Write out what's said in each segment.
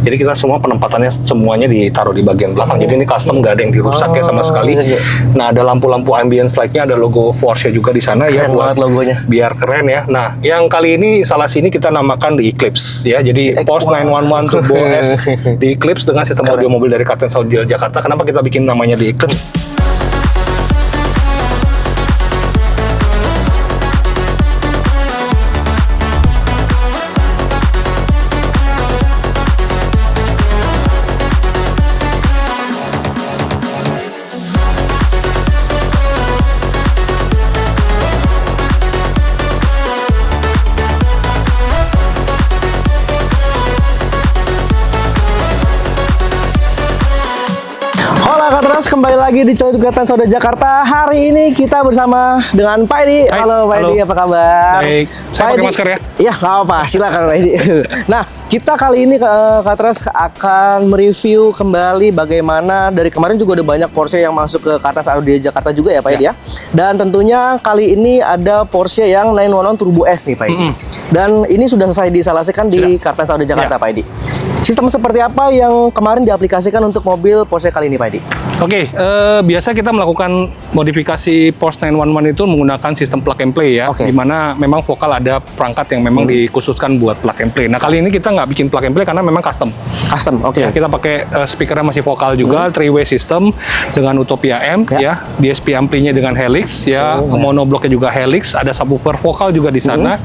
Jadi kita semua penempatannya semuanya ditaruh di bagian belakang. Jadi ini custom, nggak ada yang dirusak ya sama sekali. Nah, ada lampu-lampu ambience light-nya, ada logo Porsche juga di sana ya, Keren buat banget logonya. biar keren ya. Nah, yang kali ini instalasi ini kita namakan The Eclipse ya. Jadi Porsche 911 Turbo S The Eclipse dengan sistem audio mobil dari Kartens Audio Jakarta. Kenapa kita bikin namanya The Eclipse? Terus kembali lagi di channel Kartens Audio Jakarta. Hari ini kita bersama dengan Pak Edi. Halo Pak Edi, apa kabar? Baik. Saya pakai masker ya? Iya, nggak apa-apa. Silakan Pak Edi. Nah, kita kali ini Kartens akan mereview kembali bagaimana dari kemarin juga udah banyak Porsche yang masuk ke Kartens Audio Jakarta juga ya Pak Edi ya. Dan tentunya kali ini ada Porsche yang 911 Turbo S nih Pak Edi. Dan ini sudah selesai diinstalasikan di Kartens Audio Jakarta Pak Edi. Sistem seperti apa yang kemarin diaplikasikan untuk mobil Porsche kali ini Pak Edi? Oke, biasa kita melakukan modifikasi Porsche 911 itu menggunakan sistem plug and play ya, di mana memang vokal ada perangkat yang memang dikhususkan buat plug and play. Nah, kali ini kita nggak bikin plug and play karena memang custom. Custom, oke. Ya, kita pakai speakernya masih vokal juga, three-way system dengan Utopia M ya, DSP ampli-nya dengan Helix ya, monoblocknya juga Helix, ada subwoofer vokal juga di sana,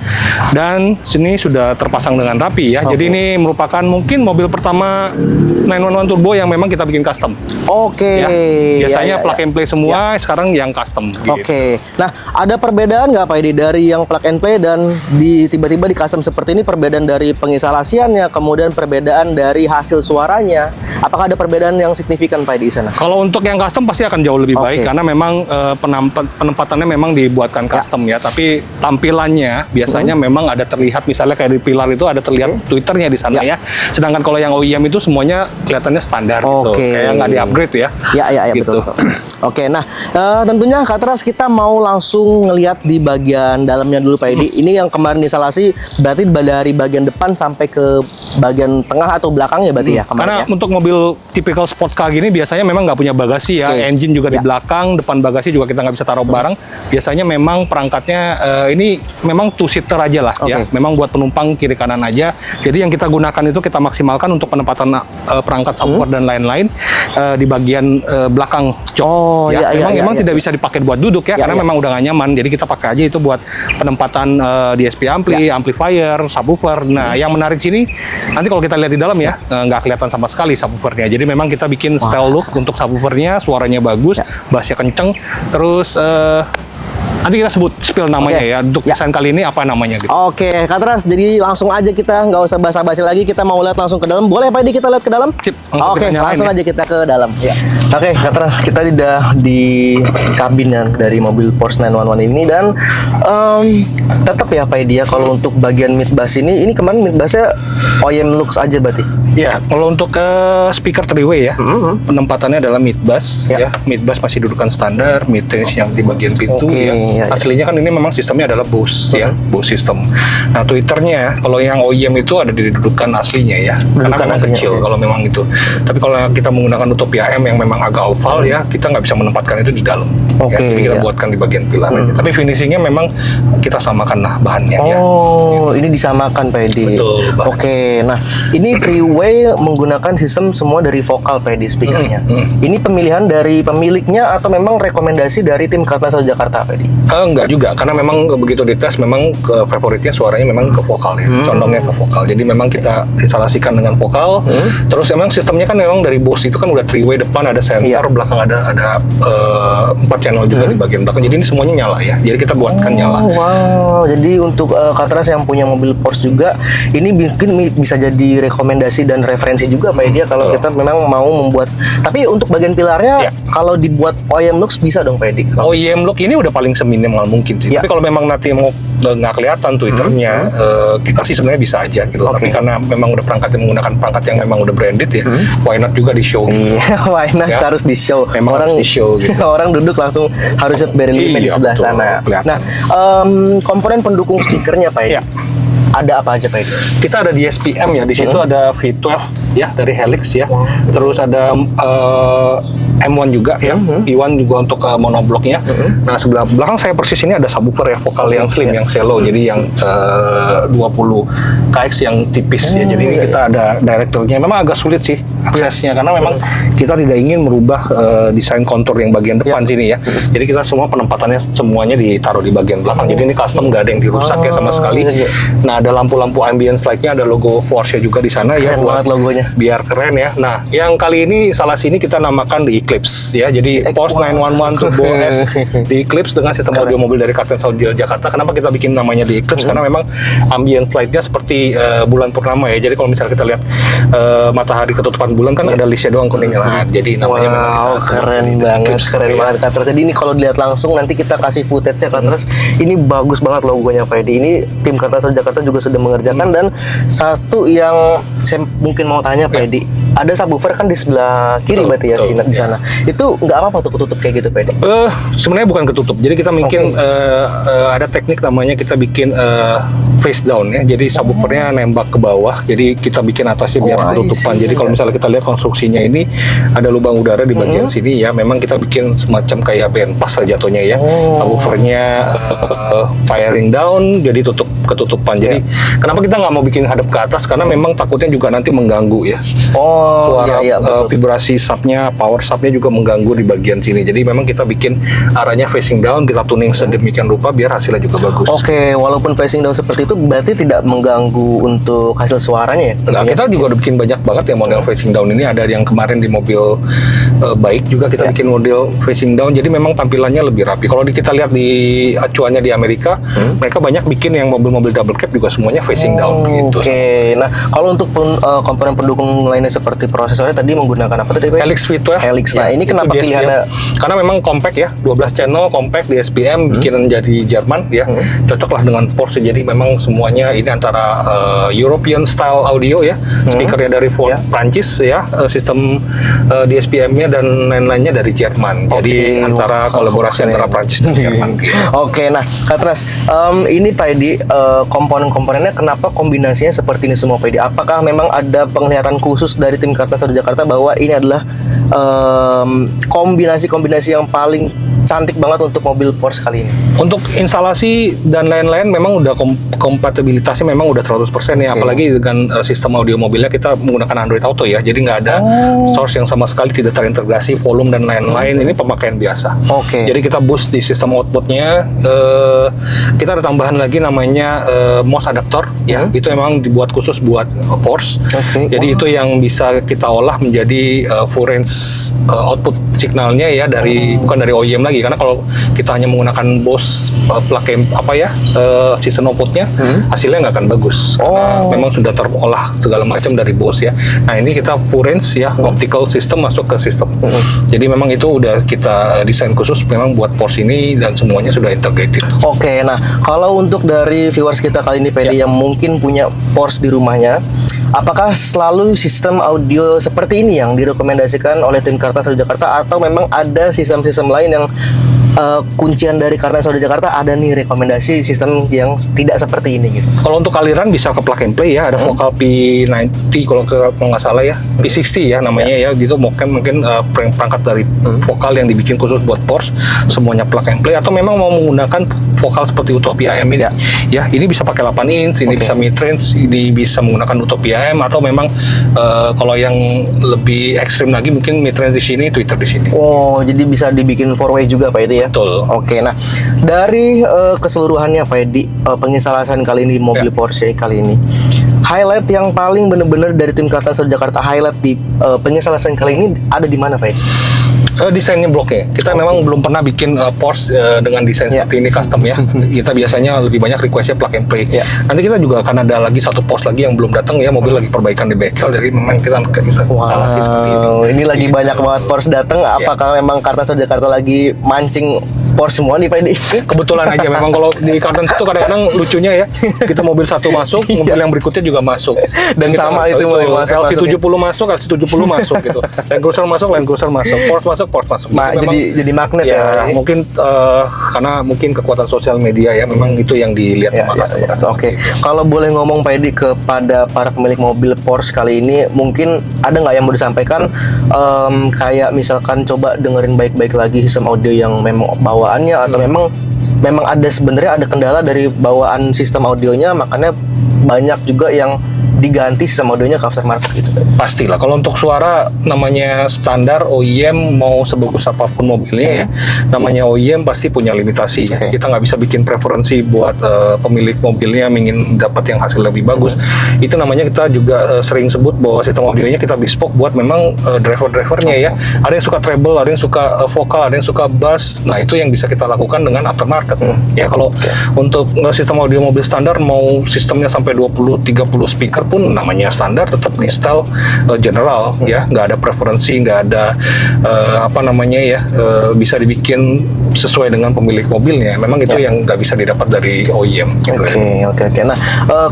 dan sini sudah terpasang dengan rapi ya. Jadi ini merupakan mungkin mobil pertama 911 Turbo yang memang kita bikin custom. Oke. Ya, biasanya plug and play semua, sekarang yang custom. Oke. Nah, ada perbedaan nggak Pak Edi dari yang plug and play dan tiba-tiba di custom seperti ini? Perbedaan dari penginstalasiannya, kemudian perbedaan dari hasil suaranya. Apakah ada perbedaan yang signifikan Pak Edi di sana? Kalau untuk yang custom pasti akan jauh lebih baik karena memang penempatannya memang dibuatkan custom ya. Tapi tampilannya biasanya memang ada terlihat, misalnya kayak di pilar itu ada terlihat Twitternya di sana ya. Sedangkan kalau yang OEM itu semuanya kelihatannya standar gitu, kayak nggak di-upgrade ya. Ya, gitu. betul. Oke, nah tentunya Katras kita mau langsung ngelihat di bagian dalamnya dulu Pak Edi. Ini yang kemarin instalasi berarti dari bagian depan sampai ke bagian tengah atau belakang ya berarti ya kemarin. Karena ya? untuk mobil tipikal sport car gini biasanya memang nggak punya bagasi ya, engine juga di belakang, depan bagasi juga kita nggak bisa taruh barang. Biasanya memang perangkatnya ini memang two-seater aja lah ya, memang buat penumpang kiri kanan aja. Jadi yang kita gunakan itu kita maksimalkan untuk penempatan perangkat subwoofer dan lain-lain di bagian belakang jok. Memang tidak bisa dipakai buat duduk ya, karena memang udah nggak nyaman. Jadi kita pakai aja itu buat penempatan DSP ampli, amplifier, subwoofer. Nah, yang menarik sini nanti kalau kita lihat di dalam ya, nggak kelihatan sama sekali subwoofernya. Jadi memang kita bikin style look untuk subwoofernya, suaranya bagus, bassnya kenceng, terus nanti kita sebut spill namanya ya, untuk desain kali ini apa namanya gitu. Oke, Katras, jadi langsung aja kita nggak usah basa-basi lagi, kita mau lihat langsung ke dalam. Boleh Pak Edi kita lihat ke dalam? Sip. Oke, langsung aja kita ke dalam. Oke, Katras, kita udah di kabin dari mobil Porsche 911 ini dan tetap ya Pak Edi ya, kalau untuk bagian mid bass ini kemarin mid bassnya OEM Lux aja berarti? Ya, kalau untuk speaker three-way ya, penempatannya adalah mid bass ya. Mid bass masih dudukan standar, mid range yang di bagian pintu ya. Aslinya kan ini memang sistemnya adalah Bose ya, Bose system. Nah, Twitternya kalau yang OEM itu ada di dudukan aslinya ya, karena memang kecil kalau memang itu. Tapi kalau kita menggunakan Utopia M yang memang agak oval ya, kita nggak bisa menempatkan itu di dalam. Jadi kita buatkan di bagian pilar aja. Tapi finishingnya memang kita samakan lah bahannya ya. Ini disamakan Pak Edi. Betul. Oke, nah ini three-way menggunakan sistem semua dari vokal Pak Edi speakernya. Ini pemilihan dari pemiliknya atau memang rekomendasi dari tim Kartens Audio Jakarta Pak Edi? Enggak juga, karena memang begitu dites memang ke favoritnya suaranya memang ke vokal ya, condongnya ke vokal. Jadi memang kita instalasikan dengan vokal. Terus memang sistemnya kan memang dari Bose itu kan udah three-way, depan ada center, belakang ada 4 channel juga di bagian belakang. Jadi ini semuanya nyala ya. Jadi kita buatkan nyala. Wow, jadi untuk Katras yang punya mobil Porsche juga, ini mungkin bisa jadi rekomendasi dan referensi juga Pak Edi kalau kita memang mau membuat. Tapi untuk bagian pilarnya kalau dibuat OEM Lux bisa dong Pak Edi? OEM look ini udah paling seminimal mungkin sih. Tapi kalau memang nanti mau nggak kelihatan Twitternya, kita sih sebenarnya bisa aja gitu. Tapi karena memang udah perangkat yang menggunakan perangkat yang memang udah branded ya, why not juga di show gitu. Why not harus di show. Memang orang di show gitu. Orang duduk langsung harus lihat barrel di sebelah sana. Nah, komponen pendukung speakernya Pak Edi. Ada apa aja Pak Edi? Kita ada di SPM ya, di situ ada V12 ya dari Helix ya. Terus ada M1 juga ya, V1 juga untuk monobloknya. Nah sebelah belakang saya persis ini ada subwoofer ya, vokal yang slim, yang shallow, jadi yang 20 kX yang tipis ya. Jadi ini kita ada directornya. Memang agak sulit sih aksesnya karena memang kita tidak ingin merubah desain kontur yang bagian depan sini ya. Jadi kita semua penempatannya semuanya ditaruh di bagian belakang. Jadi ini custom, nggak ada yang dirusak ya sama sekali. Nah ada lampu-lampu ambient light-nya, ada logo Porsche juga di sana ya, Keren buat banget logonya. biar keren ya. Nah yang kali ini instalasi ini kita namakan di Eclipse ya. Jadi Porsche 911 Turbo S di Eclipse dengan sistem audio mobil dari Kartens Audio Jakarta. Kenapa kita bikin namanya di Eclipse? Karena memang ambient light-nya seperti bulan purnama ya. Jadi kalau misalnya kita lihat matahari ketutupan bulan kan ada listnya doang kuningnya. Nah, jadi namanya memang kita keren banget, keren banget Kak Tras. Jadi ini kalau dilihat langsung nanti kita kasih footage-nya Kak Tras. Ini bagus banget logonya Pak Edi. Ini tim Kartens Audio Jakarta juga sudah mengerjakan. Dan satu yang saya mungkin mau tanya Pak Edi, ada subwoofer kan di sebelah kiri berarti ya di sana. Itu nggak apa-apa tuh ketutup kayak gitu Pak Edi? Sebenarnya bukan ketutup. Jadi kita bikin ada teknik namanya kita bikin face down ya. Jadi subwoofernya nembak ke bawah. Jadi kita bikin atasnya biar ketutupan. Jadi kalau misalnya kita lihat konstruksinya ini ada lubang udara di bagian sini ya. Memang kita bikin semacam kayak band pass lah jatuhnya ya. Subwoofernya firing down, jadi ketutupan. Jadi kenapa kita nggak mau bikin hadap ke atas? Karena memang takutnya juga nanti mengganggu ya. Suara vibrasi subnya, power subnya juga mengganggu di bagian sini. Jadi memang kita bikin arahnya facing down, kita tuning sedemikian rupa biar hasilnya juga bagus. Oke, walaupun facing down seperti itu berarti tidak mengganggu untuk hasil suaranya ya? Nah, kita juga udah bikin banyak banget ya model facing down ini. Ada yang kemarin di mobil baik juga kita bikin model facing down. Jadi memang tampilannya lebih rapi. Kalau kita lihat di acuannya di Amerika, mereka banyak bikin yang mobil-mobil double cab juga semuanya facing down gitu. Oke, nah kalau untuk komponen pendukung lainnya seperti prosesornya tadi menggunakan apa tadi Pak? Helix V12. Helix. Nah, ini itu kenapa pilihannya? Karena memang compact ya, 12 channel compact di SPM, bikinan jadi Jerman ya. Cocok lah dengan Porsche. Jadi memang semuanya ini antara European style audio ya. Speakernya dari Ford Prancis ya, sistem di SPM-nya dan lain-lainnya dari Jerman. Jadi antara kolaborasi antara Prancis dan Jerman gitu. Oke, nah Kak Tras, ini Pak Edi, komponen-komponennya kenapa kombinasinya seperti ini semua Pak Edi? Apakah memang ada penglihatan khusus dari tim Kartens Audio Jakarta bahwa ini adalah kombinasi-kombinasi yang paling cantik banget untuk mobil Porsche kali ini? Untuk instalasi dan lain-lain memang udah kompatibilitasnya memang udah 100% ya. Apalagi dengan sistem audio mobilnya kita menggunakan Android Auto ya. Jadi nggak ada source yang sama sekali tidak terintegrasi, volume dan lain-lain. Ini pemakaian biasa. Jadi kita boost di sistem outputnya. Kita ada tambahan lagi namanya MOS adaptor ya. Itu memang dibuat khusus buat Porsche. Jadi itu yang bisa kita olah menjadi full range output signalnya ya dari bukan dari OEM lagi. Karena kalau kita hanya menggunakan Bose plug-in sistem outputnya, hasilnya nggak akan bagus. Karena memang sudah terolah segala macam dari Bose ya. Nah ini kita full range ya, optical system masuk ke sistem. Jadi memang itu udah kita desain khusus memang buat Porsche ini dan semuanya sudah integrated. Oke, nah kalau untuk dari viewers kita kali ini Pedi yang mungkin punya Porsche di rumahnya, apakah selalu sistem audio seperti ini yang direkomendasikan oleh tim Kartens Audio Jakarta atau memang ada sistem-sistem lain yang kuncian dari Kartens Audio Jakarta ada nih rekomendasi sistem yang tidak seperti ini gitu? Kalau untuk aliran bisa ke plug and play ya, ada vokal P90 kalau nggak salah ya, P60 ya namanya ya, gitu mungkin perangkat dari vokal yang dibikin khusus buat Porsche, semuanya plug and play. Atau memang mau menggunakan vokal seperti Utopia AM ini ya, ini bisa pakai 8 inch, ini bisa mid range, ini bisa menggunakan Utopia AM, atau memang kalau yang lebih ekstrim lagi mungkin mid range di sini, Twitter di sini. Oh, jadi bisa dibikin 4-way juga Pak Edi ya? Betul. Oke, nah dari keseluruhannya Pak Edi, penginstalasian kali ini di mobil Porsche kali ini, highlight yang paling benar-benar dari tim Kartens Audio Jakarta highlight di penginstalasian kali ini ada di mana Pak Edi? Desainnya bloknya. Kita memang belum pernah bikin Porsche dengan desain seperti ini custom ya. Kita biasanya lebih banyak requestnya plug and play. Nanti kita juga akan ada lagi satu Porsche lagi yang belum datang ya, mobil lagi perbaikan di bengkel. Jadi memang kita instalasi seperti ini. Ini lagi banyak banget Porsche datang. Apakah memang Kartens Audio Jakarta lagi mancing Porsche semua nih Pak Edi. Kebetulan aja memang kalau di Kartens itu kadang-kadang lucunya ya, kita mobil satu masuk, mobil yang berikutnya juga masuk. Dan kita, sama itu masuk LC70 masuk, LC70 masuk gitu. Land Cruiser masuk, Land Cruiser masuk, Porsche masuk, Porsche masuk. Jadi magnet ya. Mungkin karena mungkin kekuatan sosial media ya, memang itu yang dilihat sama customer. Oke. Kalau boleh ngomong Pak Edi kepada para pemilik mobil Porsche kali ini, mungkin ada nggak yang mau disampaikan? Kayak misalkan coba dengerin baik-baik lagi sistem audio yang memang bawaannya, atau memang ada sebenarnya ada kendala dari bawaan sistem audionya, makanya banyak juga yang diganti sistem audionya ke aftermarket gitu. Pastilah, kalau untuk suara namanya standar OEM mau sebagus apapun mobilnya ya, namanya OEM pasti punya limitasi. Kita nggak bisa bikin preferensi buat pemilik mobilnya ingin dapat yang hasil lebih bagus. Itu namanya kita juga sering sebut bahwa sistem audionya kita bespoke buat memang driver-drivernya ya. Ada yang suka treble, ada yang suka vokal, ada yang suka bass. Nah itu yang bisa kita lakukan dengan aftermarket. Ya kalau untuk sistem audio mobil standar mau sistemnya sampai 20-30 speaker pun namanya standar tetap di style general ya, nggak ada preferensi, nggak ada bisa dibikin sesuai dengan pemilik mobilnya. Memang itu yang nggak bisa didapat dari OEM. Oke. Nah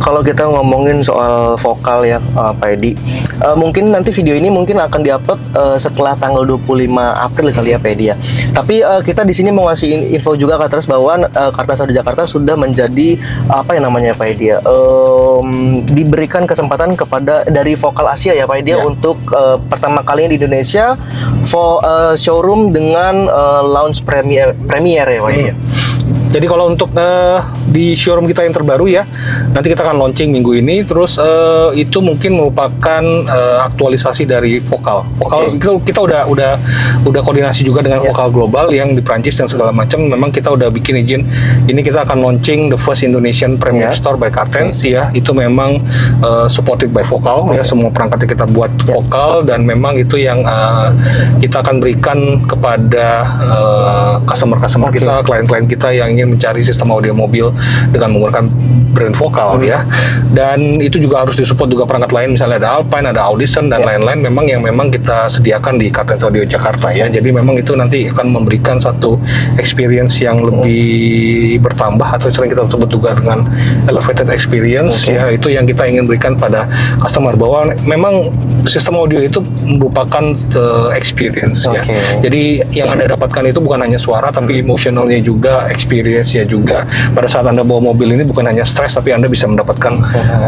kalau kita ngomongin soal vokal ya Pak Edi, mungkin nanti video ini mungkin akan diupload setelah tanggal 25 April kali ya Pak Edi ya. Tapi kita di sini mau ngasih info juga Kak Tras bahwa Kartens Audio Jakarta sudah menjadi apa yang namanya Pak Edi ya, diberikan kesempatan kepada dari Vokal Asia ya Pak Edi untuk pertama kalinya di Indonesia showroom dengan launch premier ya Pak Edi. Jadi kalau untuk di showroom kita yang terbaru ya, nanti kita akan launching minggu ini. Terus itu mungkin merupakan aktualisasi dari vokal. Itu kita udah koordinasi juga dengan vokal global yang di Prancis dan segala macam. Memang kita udah bikin izin. Ini kita akan launching the first Indonesian Premium Store by Kartens ya. Itu memang supported by vokal ya. Semua perangkatnya kita buat vokal, dan memang itu yang kita akan berikan kepada customer kita, klien-klien kita yang ingin mencari sistem audio mobil dengan menggunakan brand vokal ya. Dan itu juga harus disupport juga perangkat lain, misalnya ada Alpine, ada Audition dan lain-lain, memang kita sediakan di Kartens Audio Jakarta ya. Jadi memang itu nanti akan memberikan satu experience yang lebih bertambah, atau sering kita sebut juga dengan elevated experience ya. Itu yang kita ingin berikan pada customer, bahwa memang sistem audio itu merupakan experience ya. Jadi yang Anda dapatkan itu bukan hanya suara, tapi emotionalnya juga, experience-nya juga. Pada saat Anda bawa mobil ini bukan hanya stres, tapi Anda bisa mendapatkan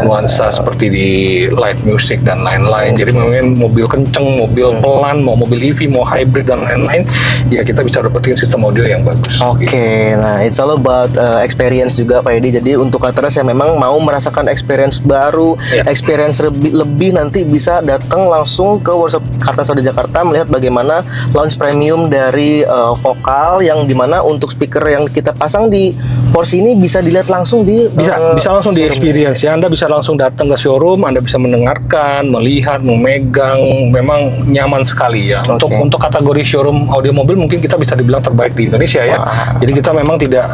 nuansa seperti di light music dan lain-lain. Jadi memang mobil kenceng, mobil pelan, mau mobil EV, mau hybrid dan lain-lain, ya kita bisa dapetin sistem audio yang bagus. Nah it's all about experience juga Pak Edi. Jadi untuk Kartens yang memang mau merasakan experience baru, experience lebih nanti bisa datang langsung ke workshop Kartens Audio Jakarta, melihat bagaimana launch premium dari vokal, yang dimana untuk speaker yang kita pasang di Porsche ini bisa dilihat langsung di bisa langsung di experience ya. Anda bisa langsung datang ke showroom, Anda bisa mendengarkan, melihat, memegang, memang nyaman sekali ya. Untuk kategori showroom audio mobil mungkin kita bisa dibilang terbaik di Indonesia ya. Jadi kita memang tidak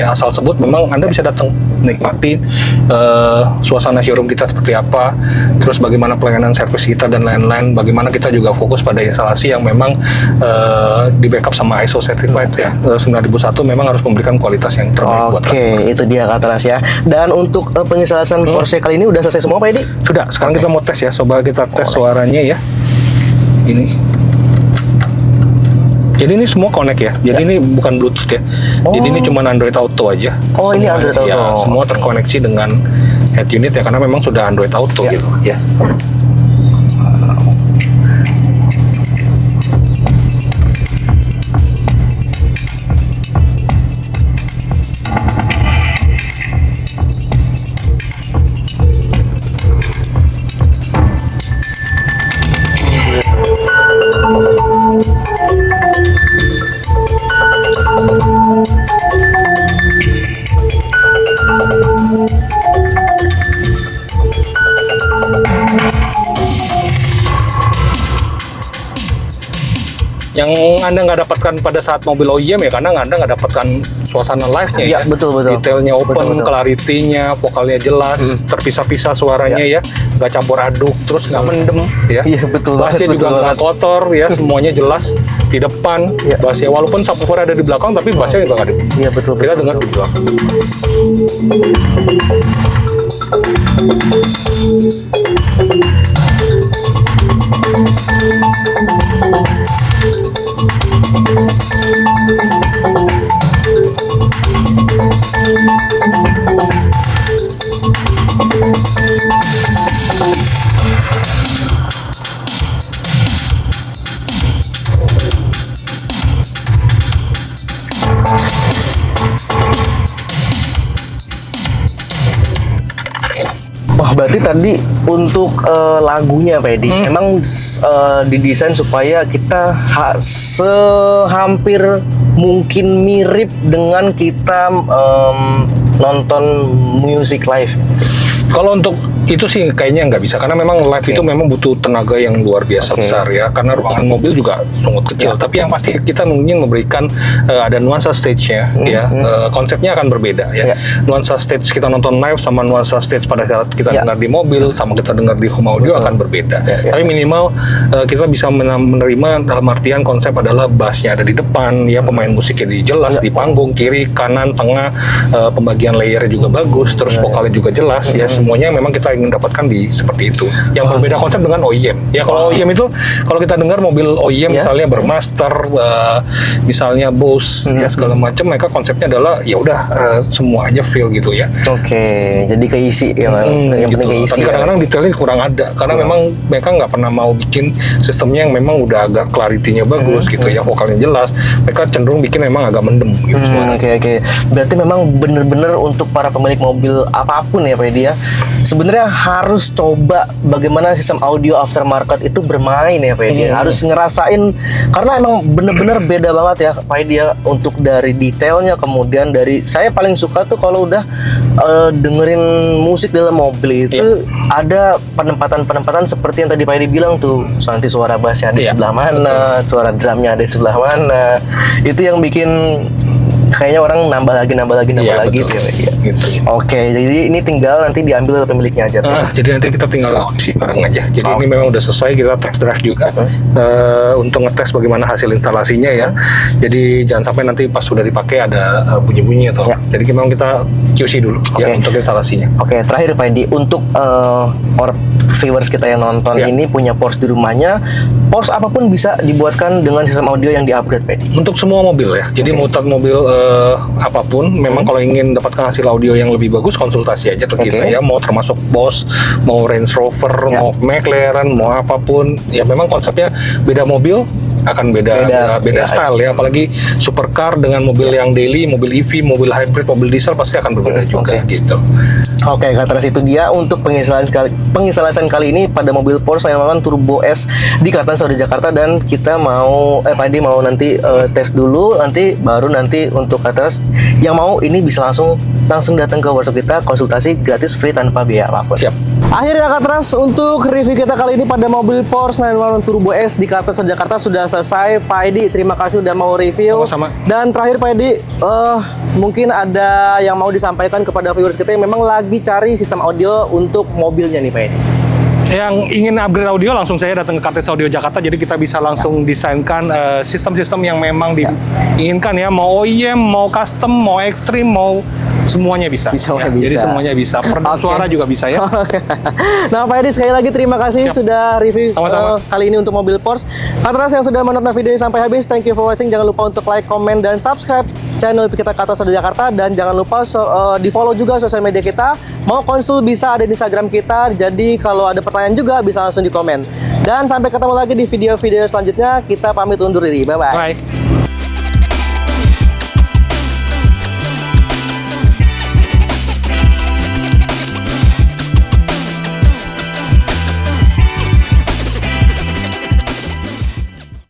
asal sebut, memang Anda bisa datang nikmati suasana showroom kita seperti apa, terus bagaimana pelayanan servis kita dan lain-lain, bagaimana kita juga fokus pada instalasi yang memang di backup sama ISO certified ya. 9001 memang harus memberikan kualitas yang terbaik buat customer. Itu dia Kak Tras ya. Dan untuk penginstalasan Porsche kali ini udah selesai semua Pak Edi? Sudah, sekarang kita mau tes ya. Coba kita tes suaranya ya. Ini. Jadi ini semua connect ya. Jadi ini bukan Bluetooth ya. Jadi ini cuma Android Auto aja. Semua, ini Android Auto. Ya, semua terkoneksi dengan head unit ya, karena memang sudah Android Auto gitu ya. Yang Anda nggak dapatkan pada saat mobil OEM ya, karena Anda nggak dapatkan suasana live-nya ya. Betul. Detailnya open, clarity-nya, vokalnya jelas, terpisah-pisah suaranya ya, nggak campur aduk, terus nggak mendem ya. Iya, betul banget. Bassnya juga nggak kotor ya, semuanya jelas di depan. Bassnya walaupun subwoofer ada di belakang, tapi bassnya nggak ada. Iya, betul. Kita dengar di belakang. Wah, berarti tadi untuk lagunya Pak Edi, emang didesain supaya kita sehampir mungkin mirip dengan kita nonton music live. Kalau untuk itu sih kayaknya nggak bisa, karena memang live itu memang butuh tenaga yang luar biasa besar ya, karena ruangan mobil juga sangat kecil. Tapi yang pasti kita ingin memberikan ada nuansa stage-nya ya, konsepnya akan berbeda ya. Nuansa stage kita nonton live sama nuansa stage pada saat kita dengar di mobil sama kita dengar di home audio akan berbeda. Tapi minimal kita bisa menerima dalam artian konsep adalah bassnya ada di depan ya, pemain musiknya jelas di panggung kiri, kanan, tengah, pembagian layernya juga bagus, terus vokalnya juga jelas ya, semuanya memang kita ingin dapatkan di seperti itu. Yang berbeda konsep dengan OEM. Ya kalau OEM itu kalau kita dengar mobil OEM misalnya Burmester, misalnya Bose ya segala macam, mereka konsepnya adalah ya udah semua aja feel gitu ya. Oke, jadi keisi ya, yang penting keisi. Tapi kadang-kadang detailnya kurang ada, karena memang mereka nggak pernah mau bikin sistemnya yang memang udah agak clarity-nya bagus gitu ya, vokalnya jelas. Mereka cenderung bikin memang agak mendem gitu. Oke. Berarti memang bener-bener untuk para pemilik mobil apapun ya Pak Edi ya, sebenarnya harus coba bagaimana sistem audio aftermarket itu bermain ya Pak Edi. Harus ngerasain, karena emang bener-bener beda banget ya Pak Edi ya, untuk dari detailnya, kemudian dari saya paling suka tuh kalau udah dengerin musik dalam mobil itu ada penempatan seperti yang tadi Pak Edi bilang tuh, nanti suara bassnya ada di sebelah mana, suara drumnya ada di sebelah mana, itu yang bikin kayaknya orang nambah lagi gitu ya. Gitu. Oke, jadi ini tinggal nanti diambil pemiliknya aja. Jadi nanti kita tinggal isi bareng aja. Jadi ini memang udah selesai, kita test drive juga untuk ngetes bagaimana hasil instalasinya ya. Jadi jangan sampai nanti pas sudah dipakai ada bunyi-bunyi atau. Jadi memang kita QC dulu ya untuk instalasinya. Oke, terakhir Pak Edi, untuk viewers kita yang nonton ini punya Porsche di rumahnya, Porsche apapun bisa dibuatkan dengan sistem audio yang di-upgrade Pak Edi. Untuk semua mobil ya. Jadi mutat mobil apapun, memang kalau ingin dapatkan hasil audio yang lebih bagus, konsultasi aja ke kita ya. Mau termasuk Boss, mau Range Rover, mau McLaren, mau apapun. Ya memang konsepnya beda mobil akan beda style ya, apalagi supercar dengan mobil yang daily, mobil EV, mobil hybrid, mobil diesel pasti akan berbeda juga gitu. Oke, Katras, itu dia untuk penginstalasan kali ini pada mobil Porsche 911 Turbo S di Kartan Saudi Jakarta, dan kita mau Pak Edi mau nanti tes dulu, nanti baru nanti untuk Katras yang mau ini bisa langsung datang ke workshop kita, konsultasi gratis, free, tanpa biaya apapun. Siap. Akhirnya Katras, untuk review kita kali ini pada mobil Porsche 911 Turbo S di Kartan Saudi Jakarta sudah selesai. Pak Edi, terima kasih udah mau review. Sama-sama. Dan terakhir Pak Edi, mungkin ada yang mau disampaikan kepada viewers kita yang memang lagi cari sistem audio untuk mobilnya nih Pak Edi. Yang ingin upgrade audio langsung saya datang ke Kartes Audio Jakarta, jadi kita bisa langsung desainkan sistem-sistem yang memang diinginkan ya, mau OEM, mau custom, mau ekstrim, mau semuanya bisa. Jadi semuanya bisa. Peredam suara juga bisa ya. Nah Pak Edi, sekali lagi terima kasih sudah review kali ini untuk mobil Porsche. Katras yang sudah menonton video ini sampai habis, thank you for watching. Jangan lupa untuk like, comment, dan subscribe channel kita Katras Audio Jakarta, dan jangan lupa di follow juga sosial media kita. Mau konsul bisa ada di Instagram kita. Jadi kalau ada pertanyaan juga bisa langsung di komen. Dan sampai ketemu lagi di video-video selanjutnya. Kita pamit undur diri. Bye-bye. Bye.